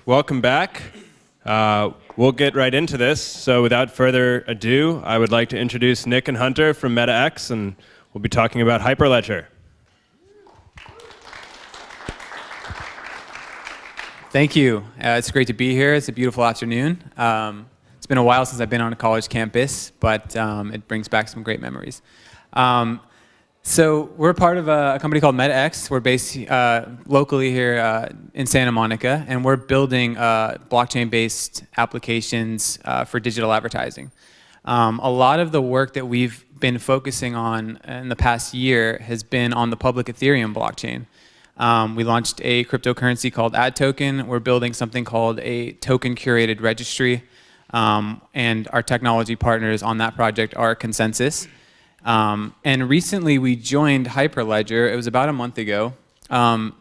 welcome back. We'll get right into this. So without further ado, I would like to introduce Nick and Hunter from MetaX, and we'll be talking about Hyperledger. Thank you. It's great to be here. It's a beautiful afternoon. It's been a while since I've been on a college campus, but it brings back some great memories. So we're part of a company called MetaX. We're based locally here in Santa Monica, and we're building blockchain-based applications for digital advertising. A lot of the work that we've been focusing on in the past year has been on the public Ethereum blockchain. We launched a cryptocurrency called AdToken. We're building something called a token-curated registry, and our technology partners on that project are Consensus. And recently we joined Hyperledger. It was about a month ago. And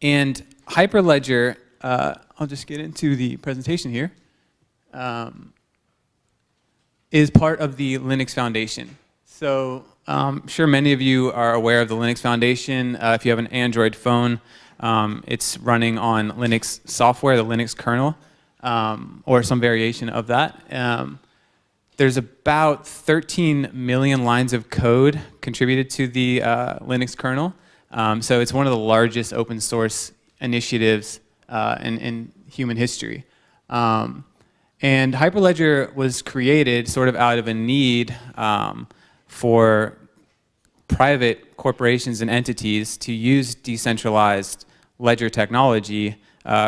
Hyperledger, I'll just get into the presentation here, is part of the Linux Foundation. So I'm sure many of you are aware of the Linux Foundation. If you have an Android phone, it's running on Linux software, the Linux kernel, or some variation of that. There's about 13 million lines of code contributed to the Linux kernel. So it's one of the largest open source initiatives in human history. And Hyperledger was created sort of out of a need for private corporations and entities to use decentralized ledger technology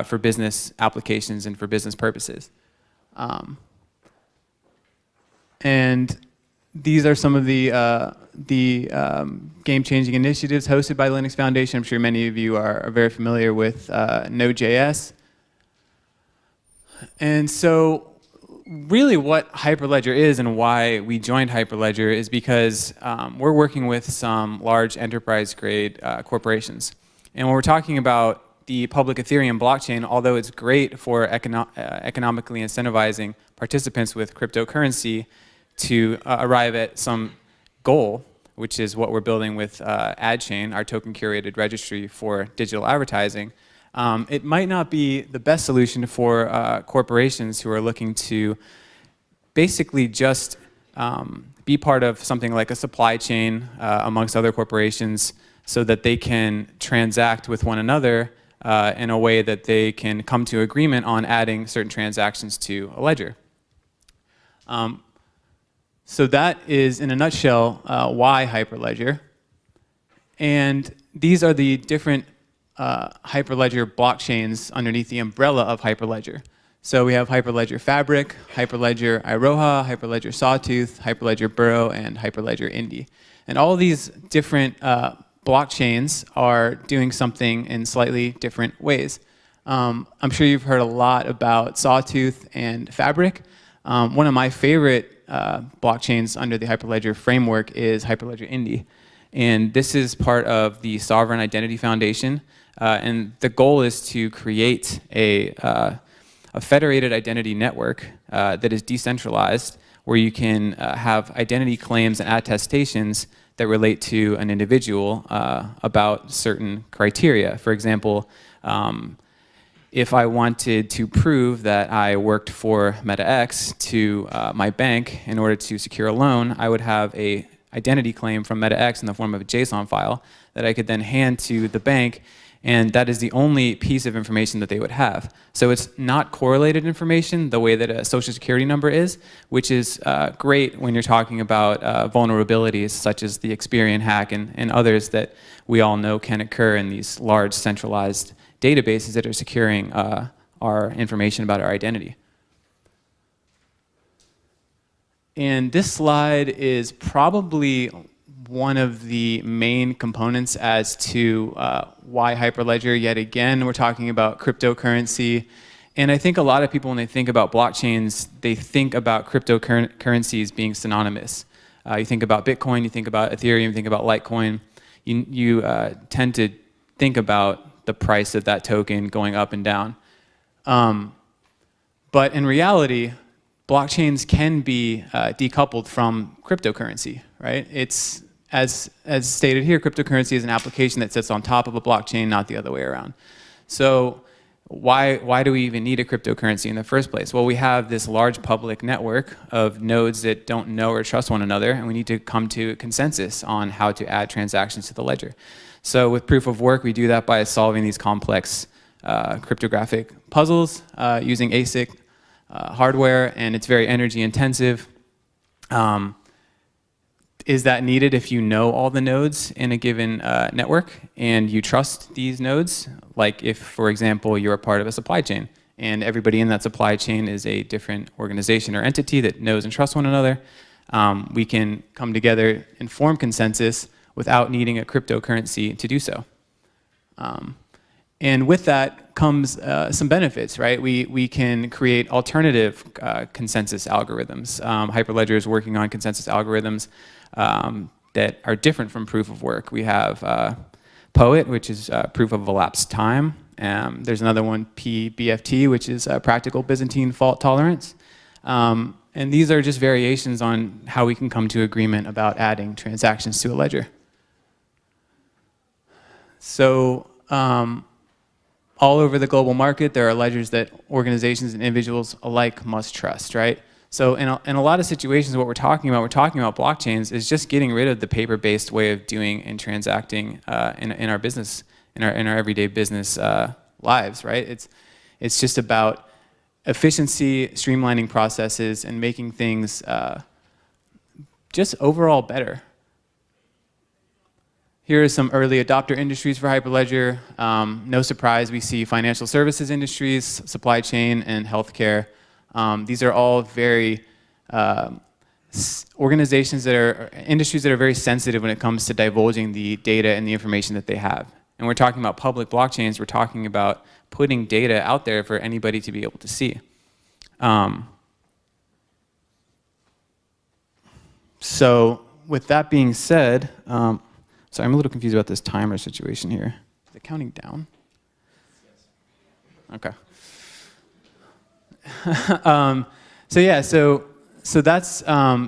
for business applications and for business purposes. And these are some of the game-changing initiatives hosted by Linux Foundation. I'm sure many of you are very familiar with Node.js. And so really what Hyperledger is and why we joined Hyperledger is because we're working with some large enterprise-grade corporations. And when we're talking about the public Ethereum blockchain, although it's great for economically incentivizing participants with cryptocurrency to arrive at some goal, which is what we're building with AdChain, our token-curated registry for digital advertising, it might not be the best solution for corporations who are looking to basically just be part of something like a supply chain amongst other corporations so that they can transact with one another in a way that they can come to agreement on adding certain transactions to a ledger. So that is, in a nutshell, why Hyperledger. And these are the different Hyperledger blockchains underneath the umbrella of Hyperledger. So we have Hyperledger Fabric, Hyperledger Iroha, Hyperledger Sawtooth, Hyperledger Burrow, and Hyperledger Indy. And all of these different blockchains are doing something in slightly different ways. I'm sure you've heard a lot about Sawtooth and Fabric. One of my favorite blockchains under the Hyperledger framework is Hyperledger Indy. And this is part of the Sovereign Identity Foundation. And the goal is to create a federated identity network that is decentralized, where you can have identity claims and attestations that relate to an individual about certain criteria. For example, if I wanted to prove that I worked for MetaX to my bank in order to secure a loan, I would have an identity claim from MetaX in the form of a JSON file that I could then hand to the bank, and that is the only piece of information that they would have. So it's not correlated information the way that a social security number is, which is great when you're talking about vulnerabilities such as the Experian hack and others that we all know can occur in these large centralized databases that are securing our information about our identity. And this slide is probably one of the main components as to why Hyperledger. Yet again, we're talking about cryptocurrency. And I think a lot of people, when they think about blockchains, they think about cryptocurrencies being synonymous. You think about Bitcoin, you think about Ethereum, you think about Litecoin. You tend to think about the price of that token going up and down. But in reality, blockchains can be decoupled from cryptocurrency, right? It's, as stated here, cryptocurrency is an application that sits on top of a blockchain, not the other way around. So why do we even need a cryptocurrency in the first place? Well, we have this large public network of nodes that don't know or trust one another, and we need to come to a consensus on how to add transactions to the ledger. So with proof of work, we do that by solving these complex cryptographic puzzles using ASIC hardware, and it's very energy intensive. Is that needed if you know all the nodes in a given network and you trust these nodes? Like if, for example, you're a part of a supply chain and everybody in that supply chain is a different organization or entity that knows and trusts one another, we can come together and form consensus without needing a cryptocurrency to do so. And with that comes some benefits, right? We can create alternative consensus algorithms. Hyperledger is working on consensus algorithms that are different from proof of work. We have POET, which is proof of elapsed time. There's another one, PBFT, which is practical Byzantine fault tolerance. And these are just variations on how we can come to agreement about adding transactions to a ledger. So all over the global market, there are ledgers that organizations and individuals alike must trust, right? So in a lot of situations, what we're talking about blockchains, is just getting rid of the paper-based way of doing and transacting in our business, in our everyday business lives, right? It's just about efficiency, streamlining processes, and making things just overall better. Here are some early adopter industries for Hyperledger. No surprise, we see financial services industries, supply chain, and healthcare. These are all very organizations that are, industries that are very sensitive when it comes to divulging the data and the information that they have. And we're talking about public blockchains, we're talking about putting data out there for anybody to be able to see. So with that being said, sorry, I'm a little confused about this timer situation here. Is it counting down? Okay. So yeah, so that's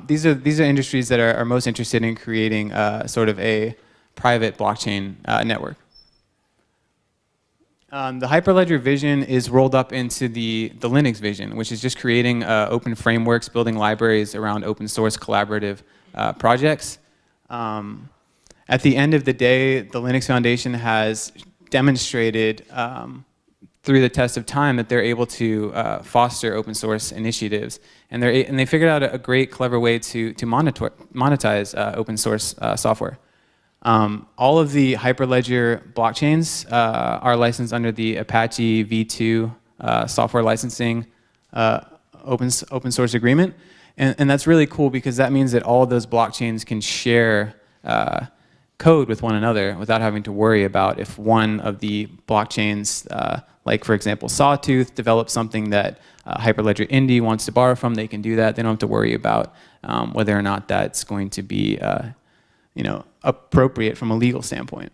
these are industries that are most interested in creating sort of a private blockchain network. The Hyperledger vision is rolled up into the Linux vision, which is just creating open frameworks, building libraries around open source collaborative projects. At the end of the day, the Linux Foundation has demonstrated through the test of time that they're able to foster open source initiatives, and they figured out a great, clever way to monetize open source software. All of the Hyperledger blockchains are licensed under the Apache v2 software licensing open source agreement, and that's really cool because that means that all of those blockchains can share code with one another without having to worry about if one of the blockchains, like for example Sawtooth, develops something that Hyperledger Indy wants to borrow from, they can do that. They don't have to worry about whether or not that's going to be appropriate from a legal standpoint.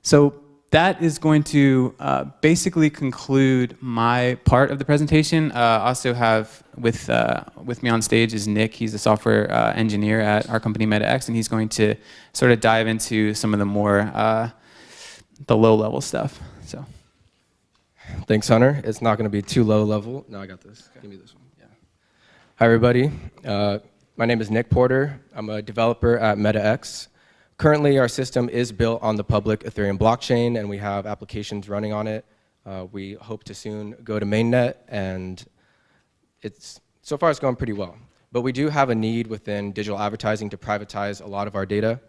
So that is going to basically conclude my part of the presentation. I also have with me on stage is Nick. He's a software engineer at our company MetaX, and he's going to sort of dive into some of the more the low-level stuff. So, thanks, Hunter. It's not going to be too low level. No, I got this. Okay. Give me this one. Yeah. Hi, everybody. My name is Nick Porter. I'm a developer at MetaX. Currently, our system is built on the public Ethereum blockchain, and we have applications running on it. We hope to soon go to mainnet, and so far it's going pretty well. But we do have a need within digital advertising to privatize a lot of our data,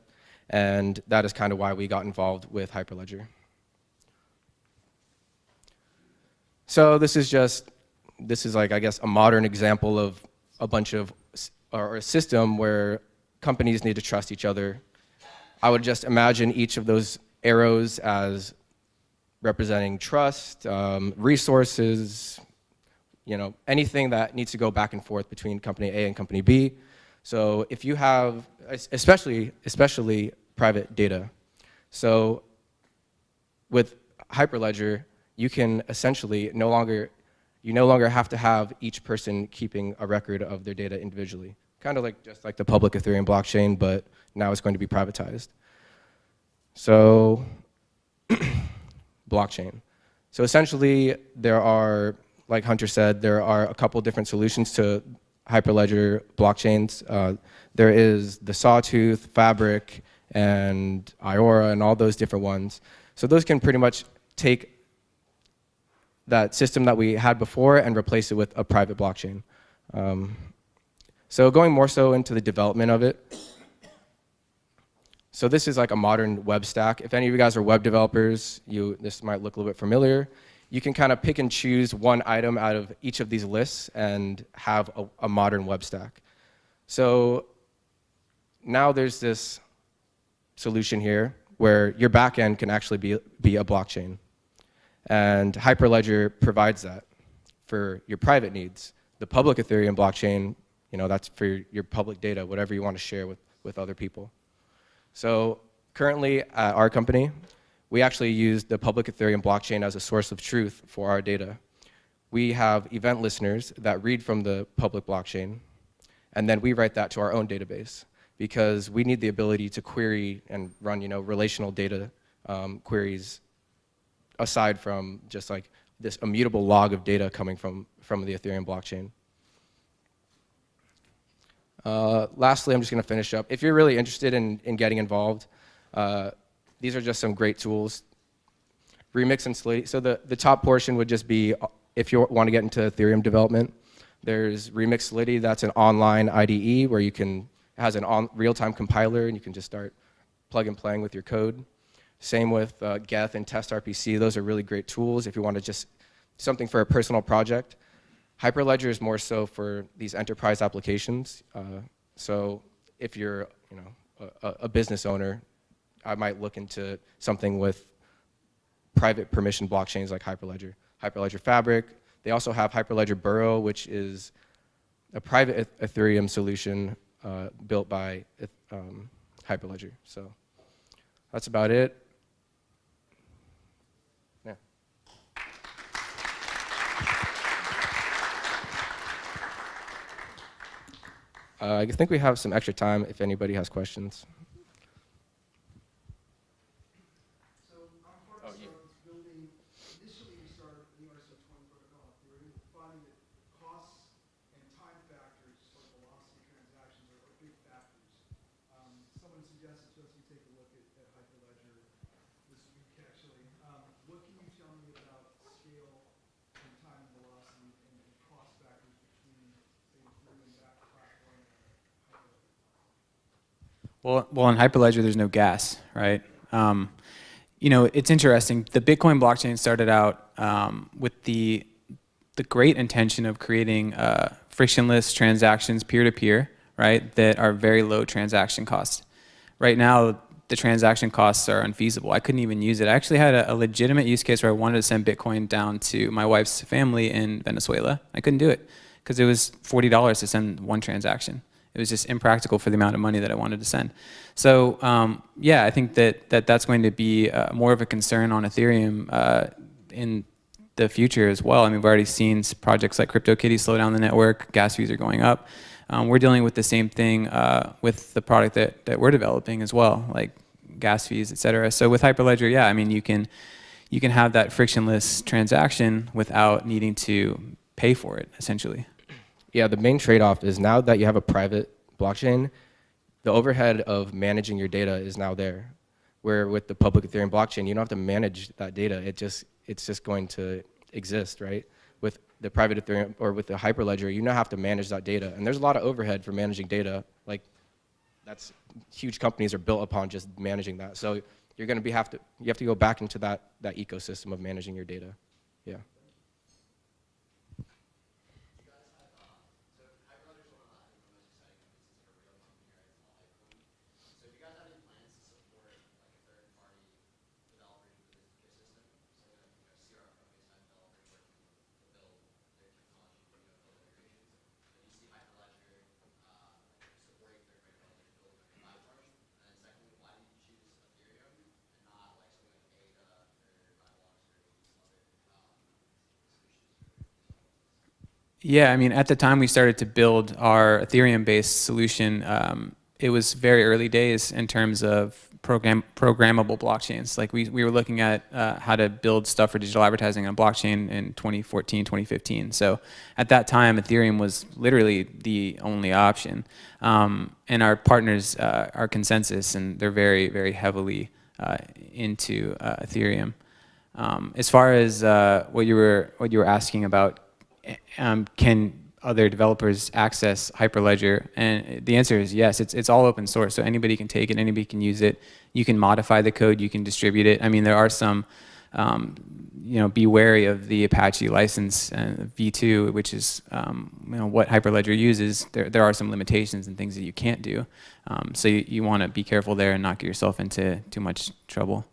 and that is kind of why we got involved with Hyperledger. So this is like, I guess, a modern example of a system where companies need to trust each other. I would just imagine each of those arrows as representing trust, resources, anything that needs to go back and forth between company A and company B. So if you have, especially private data. So with Hyperledger, you can essentially no longer have to have each person keeping a record of their data individually. kind of like just like the public Ethereum blockchain, but now it's going to be privatized. So blockchain. So essentially, there are, like Hunter said, there are a couple different solutions to Hyperledger blockchains. There is the Sawtooth, Fabric, and Iora, and all those different ones. So those can pretty much take that system that we had before and replace it with a private blockchain. So going more so into the development of it. So this is like a modern web stack. If any of you guys are web developers, this might look a little bit familiar. You can kind of pick and choose one item out of each of these lists and have a modern web stack. So now there's this solution here where your backend can actually be a blockchain. And Hyperledger provides that for your private needs. The public Ethereum blockchain, that's for your public data, whatever you want to share with other people. So currently at our company, we actually use the public Ethereum blockchain as a source of truth for our data. We have event listeners that read from the public blockchain, and then we write that to our own database because we need the ability to query and run relational data queries aside from just like this immutable log of data coming from the Ethereum blockchain. Lastly, I'm just going to finish up. If you're really interested in getting involved, these are just some great tools. Remix and Solidity. So the top portion would just be if you want to get into Ethereum development. There's Remix Solidity. That's an online IDE where it has an real-time compiler, and you can just start plug and playing with your code. Same with Geth and TestRPC. Those are really great tools if you want to just something for a personal project. Hyperledger is more so for these enterprise applications. So if you're a business owner, I might look into something with private permission blockchains like Hyperledger. Hyperledger Fabric. They also have Hyperledger Burrow, which is a private Ethereum solution built by Hyperledger. So that's about it. Yeah. I think we have some extra time if anybody has questions. Well, in Hyperledger, there's no gas, right? It's interesting. The Bitcoin blockchain started out with the great intention of creating frictionless transactions peer-to-peer, right, that are very low transaction costs. Right now, the transaction costs are unfeasible. I couldn't even use it. I actually had a legitimate use case where I wanted to send Bitcoin down to my wife's family in Venezuela. I couldn't do it because it was $40 to send one transaction. It was just impractical for the amount of money that I wanted to send. So yeah, I think that's going to be more of a concern on Ethereum in the future as well. I mean, we've already seen projects like CryptoKitty slow down the network. Gas fees are going up. We're dealing with the same thing with the product that we're developing as well, like gas fees, et cetera. So with Hyperledger, yeah, I mean, you can have that frictionless transaction without needing to pay for it, essentially. Yeah, the main trade-off is now that you have a private blockchain, the overhead of managing your data is now there. Where with the public Ethereum blockchain, you don't have to manage that data. It's just going to exist, right? With the private Ethereum or with the Hyperledger, you now have to manage that data. And there's a lot of overhead for managing data. Like, that's huge companies are built upon just managing that. So you're going to you have to go back into that ecosystem of managing your data. Yeah. Yeah, I mean, at the time we started to build our Ethereum-based solution, it was very early days in terms of programmable blockchains. Like we were looking at how to build stuff for digital advertising on blockchain in 2014, 2015. So at that time, Ethereum was literally the only option. And our partners are Consensus, and they're very, very heavily into Ethereum. As far as what you were asking about, can other developers access Hyperledger? And the answer is yes. It's all open source, so anybody can take it, anybody can use it. You can modify the code, you can distribute it. I mean, there are some, be wary of the Apache license v2, which is what Hyperledger uses. There are some limitations and things that you can't do. So you want to be careful there and not get yourself into too much trouble.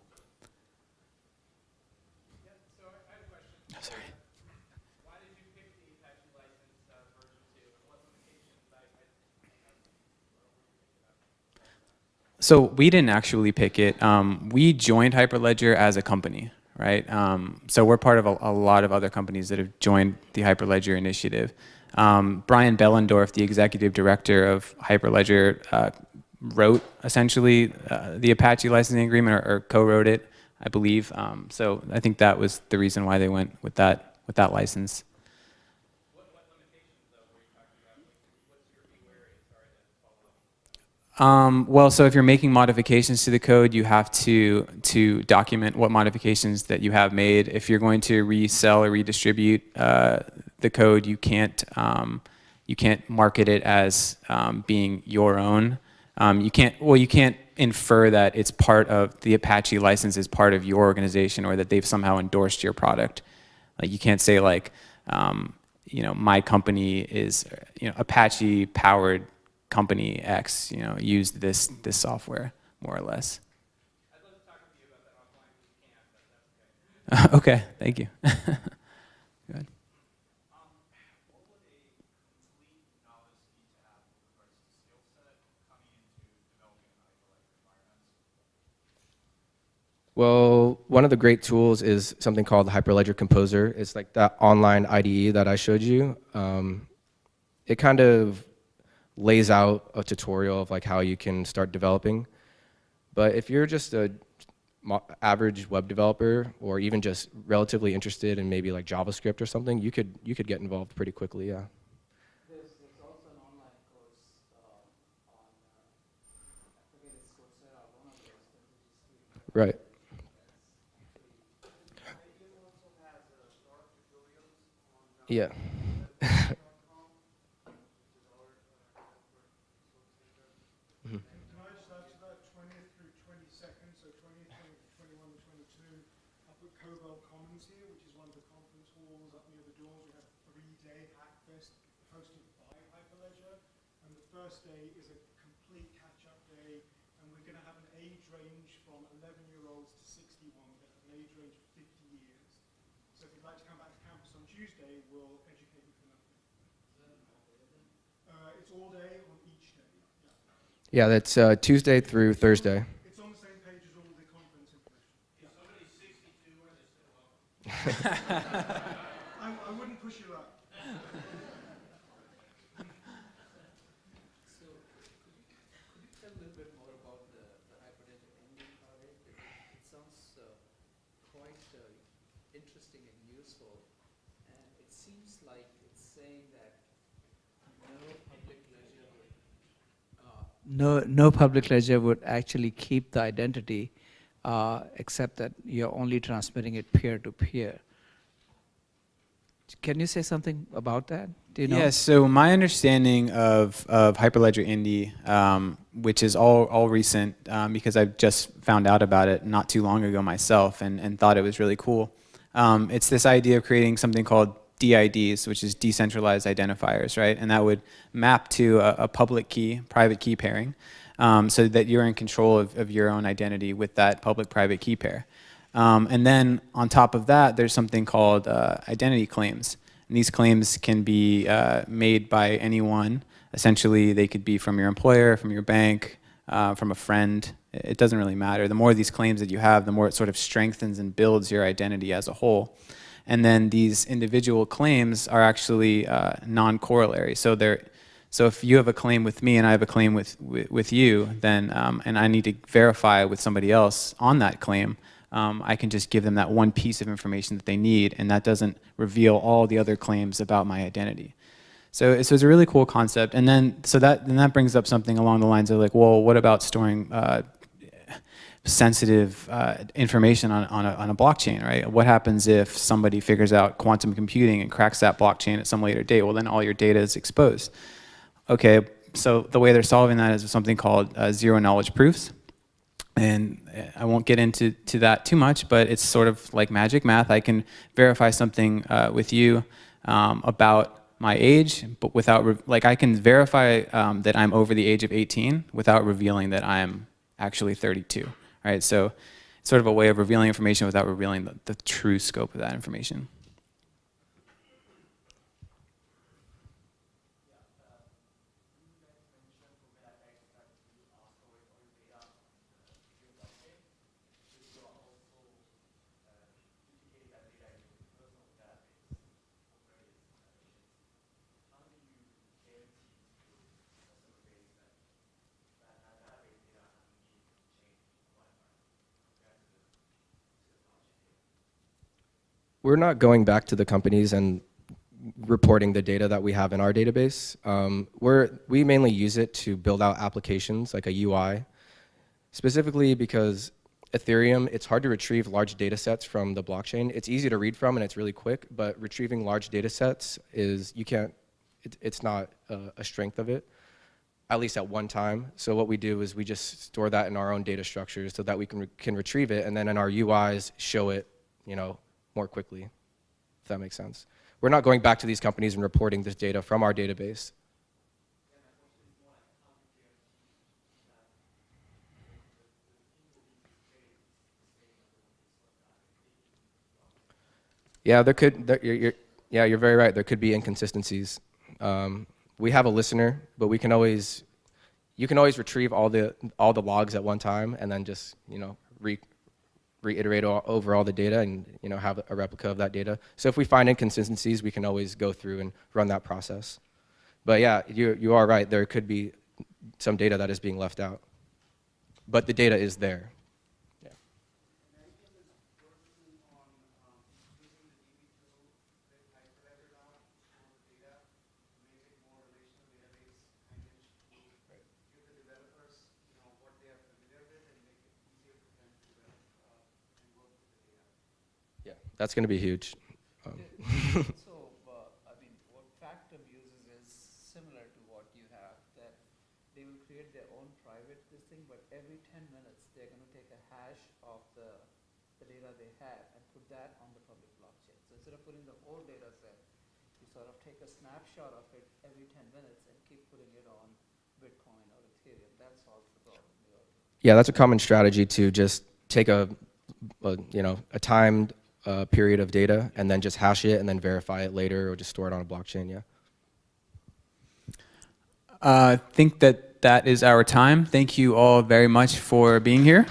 So we didn't actually pick it. We joined Hyperledger as a company, right? So we're part of a lot of other companies that have joined the Hyperledger initiative. Brian Bellendorf, the executive director of Hyperledger, wrote essentially the Apache licensing agreement, or co-wrote it, I believe. So I think that was the reason why they went with that license. Well, so if you're making modifications to the code, you have to document what modifications that you have made. If you're going to resell or redistribute the code, you can't market it as being your own. You can't infer that it's part of the Apache license is part of your organization, or that they've somehow endorsed your product. Like, you can't say like, my company is Apache powered company X, used this software, more or less. I'd love to talk with you about that offline if we can, but that's okay. Okay, thank you. Good. What would a complete novice need to have with regards to skill set coming into developing an Hyperledger environment? Well, one of the great tools is something called the Hyperledger Composer. It's like that online IDE that I showed you. It kind of lays out a tutorial of like how you can start developing. But if you're just a average web developer, or even just relatively interested in maybe like JavaScript or something, you could get involved pretty quickly, yeah. There's also an online course on, I forget it's Coursera, one of those that is free. Right. It also has a lot of tutorials on Yeah. Can I just add to that, 20th through 22nd, so 20th, 21 to 22, up at Cobalt Commons here, which is one of the conference halls up near the doors. We have a 3-day Hackfest hosted by Hyperledger, and the first day is a complete catch-up day, and we're going to have an age range from 11-year-olds to 61, but an age range of 50 years. So if you'd like to come back to campus on Tuesday, we'll educate you for nothing. It's all day on each day. Yeah, that's Tuesday through Thursday. It's on the same page as all the conference information. If somebody's 62, are they still welcome? I wouldn't push you up. So could you tell a little bit more about the Hyperledger ending part of it? It sounds quite interesting and useful, and it seems like it's saying that no public ledger would actually keep the identity, except that you're only transmitting it peer-to-peer. Can you say something about that? Do you know? Yeah, so my understanding of Hyperledger Indie, which is all recent, because I just found out about it not too long ago myself, and thought it was really cool. It's this idea of creating something called DIDs, which is decentralized identifiers, right? And that would map to a public key, private key pairing, so that you're in control of your own identity with that public-private key pair. And then on top of that, there's something called identity claims. And these claims can be made by anyone. Essentially, they could be from your employer, from your bank, from a friend. It doesn't really matter. The more of these claims that you have, the more it sort of strengthens and builds your identity as a whole. and then these individual claims are actually non-corollary. So if you have a claim with me and I have a claim with you, then and I need to verify with somebody else on that claim, I can just give them that one piece of information that they need, and that doesn't reveal all the other claims about my identity. So it's a really cool concept, and then that brings up something along the lines of like, well, what about storing sensitive information on a blockchain, right? What happens if somebody figures out quantum computing and cracks that blockchain at some later date? Well, then all your data is exposed. Okay, so the way they're solving that is with something called zero knowledge proofs. And I won't get into that too much, but it's sort of like magic math. I can verify something with you about my age, but without, I can verify that I'm over the age of 18 without revealing that I'm actually 32, right? So it's sort of a way of revealing information without revealing the true scope of that information. We're not going back to the companies and reporting the data that we have in our database. We mainly use it to build out applications like a UI, specifically because Ethereum, it's hard to retrieve large data sets from the blockchain. It's easy to read from and it's really quick, but retrieving large data sets it's not a strength of it, at least at one time. So what we do is we just store that in our own data structures so that we can retrieve it, and then in our UIs show it, more quickly, if that makes sense. We're not going back to these companies and reporting this data from our database. Yeah, you're very right. There could be inconsistencies. We have a listener, but you can always retrieve all the logs at one time and then just reiterate over all the data and have a replica of that data. So if we find inconsistencies, we can always go through and run that process. But yeah, you are right. There could be some data that is being left out, but the data is there. Yeah. Yeah, that's going to be huge. So, what Factum uses is similar to what you have, that they will create their own private thing, but every 10 minutes they're going to take a hash of the data they have and put that on the public blockchain. So instead of putting the whole data set, you sort of take a snapshot of it every 10 minutes and keep putting it on Bitcoin or Ethereum. That solves the problem. Yeah, that's a common strategy to just take a timed period of data and then just hash it and then verify it later or just store it on a blockchain. Yeah. I think that is our time. Thank you all very much for being here.